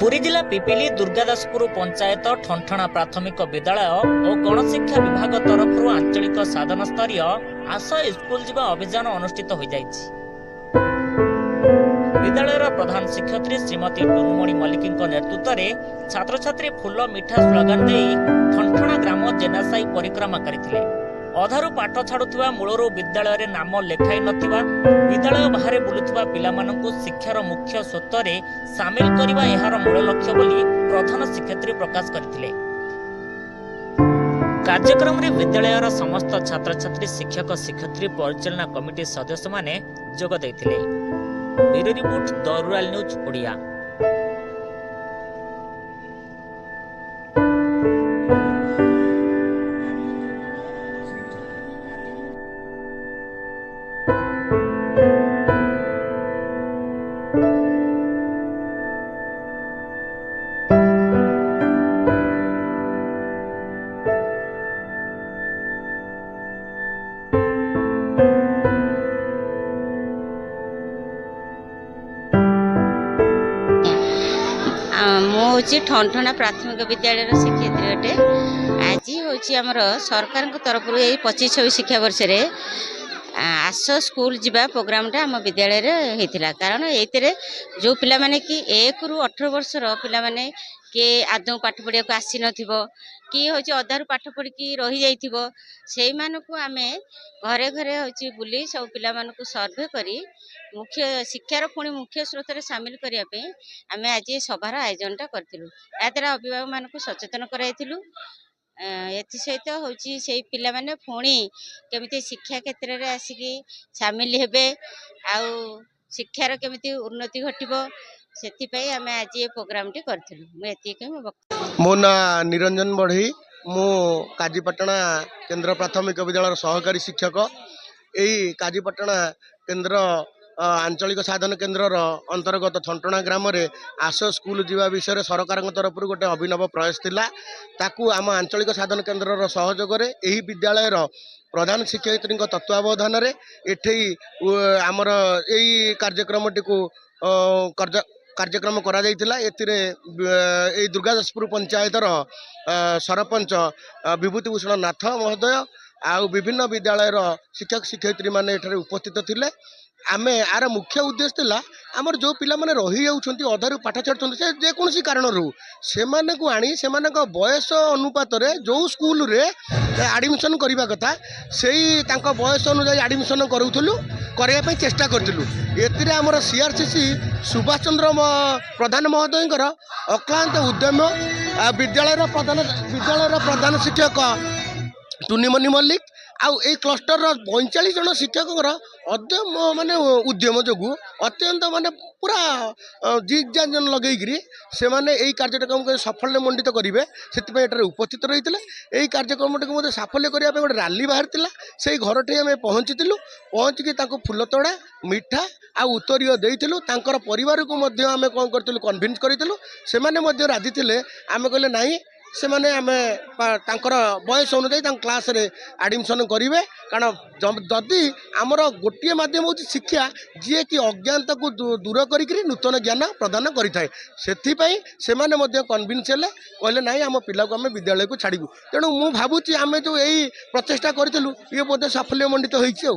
पुरी जिला पिपिली दुर्गादासपुर पंचायत ठंठणा प्राथमिक विद्यालय और गणशिक्षा विभाग तरफ आंचलिक साधन स्तरीय आस स्कूल जीवा अभियान अनुष्ठित हो जाइछि। विद्यालयर प्रधान शिक्षयित्री श्रीमती टुनुमणि मल्लिक नेतृत्व में छात्र छात्री फूल मिठा स्लोगान दे ठंठणा ग्राम जेनासाई परिक्रमा करथिले। अधारू पाठ छाड़ुवा मूलरू विद्यालय नाम लेखाई नथिबा विद्यालय बाहर बुलुवा पिलामानंकु शिक्षार मुख्य स्रोतरे सामिल करने यार मूल लक्ष्य बोली प्रधान शिक्षयित्री प्रकाश करथिले। कार्यक्रम रे विद्यालयर समस्त छात्र छात्री शिक्षक शिक्षयित्री परिचालना कमिटी सदस्य माने जोग दैथिले। Bureau report the rural news Odia. हूँ ठंठणा प्राथमिक विद्यालय शिक्षयित्री अटे। आज हूँ आमर सरकार तरफ 25-26 शिक्षा वर्ष रे आस स्कूल जीवा प्रोग्रामटा आम विद्यालय होता। कारण ये जो पिला माने कि 1 ରୁ 18 वर्षर पिला माने किए आदौ पाठ पढ़िया को आसी नथिबो कि हूँ अधारू पाठ पढ़ी रही जाइथिबो सेई मानकु आमे घरे घरे हूँ बुली सब पिला मानकु सर्वे करी मुख्य शिक्षार पुणी मुख्य स्रोत सामिल करने आम आज सभार आयोजनटा करूँ। या द्वारा अभिभावक मानक सचेतन कराइलु। एसत हूँ से पिला माने पुणी केमिति शिक्षा क्षेत्र में आसिकी सामिल हेबे आउ शिक्षार केमिति उन्नति घटिबो सेतिपई आम आज ये प्रोग्राम टी करूँ। मो ना निरंजन बढ़ई मु काजीपाटना केन्द्र प्राथमिक विद्यालय सहकारी शिक्षक। यही काजीपाटना केन्द्र आंचलिक साधन केन्द्र अंतर्गत ठंठणा ग्राम रे आस स्कूल जीवा विषय सरकार तरफ गोटे अभिनव प्रयास थिला। ताकू आम आंचलिक साधन केन्द्र सहयोग रे एही विद्यालय प्रधान शिक्षयित्री तत्वावधान रे एठी आमर एही कार्यक्रमटी को कार्यक्रम करा जाइतिला। एतिरे ए दुर्गादासपुर पंचायतर सरपंच विभूतिभूषण नाथ महोदय आउ विभिन्न विद्यालयर शिक्षक शिक्षयित्री माने एठारे उपस्थित थिले। आमे आर मुख्य उद्देश्य थिला आमर जो पिला माने रही जाउछंती अधारू पाठ छाड़छंती से जे कोनसी कारण रू से माने को आनी से माने को बयस अनुपात रे जो स्कूल रे एडमिशन करिबा कथा सेही तांको बयस अनुसार एडमिशन करूथलु करिया पे चेष्टा करथिलु। एतिरे हमर सीआरसीसी सुभाष चंद्र प्रधान महोदयଙ୍କର अक्लांत उद्यम विद्यालय प्रधान शिक्षक टुनिमणि मल्लिक आउ ए क्लस्टर 45 जन शिक्षक अद्यम माने उद्यम जोगु अत्यंत माने पूरा जिग जान लगेगी से माने एई कार्यक्रम को सफल मंडित करेंगे से उपस्थित रही है। कार्यक्रम को साफल्य करने गोटे रैली बाहर से घर टे आम पहुँचिकी फूल तोड़ा मिठा आ उत्तरीय देइथिलु। तांकर परिवार को आम कौन करूँ कन्भिन्स करूँ से राजी थे। आम कहले नहीं से माने आमे तांकर बयस अनुसार क्लास रे एडमिशन करेंगे। कारण जदि आमर गोटे माध्यम हूँ शिक्षा जी कि अज्ञानता को दूर करी नूतन ज्ञान प्रदान करें से कन्भिन्स हेले कहले नाई आम पिला को आम विद्यालय को छाड़ू। तेणु मु भावुची आम जो यही प्रचेषा करूँ ये बोधे साफल्य मंडित होइछि।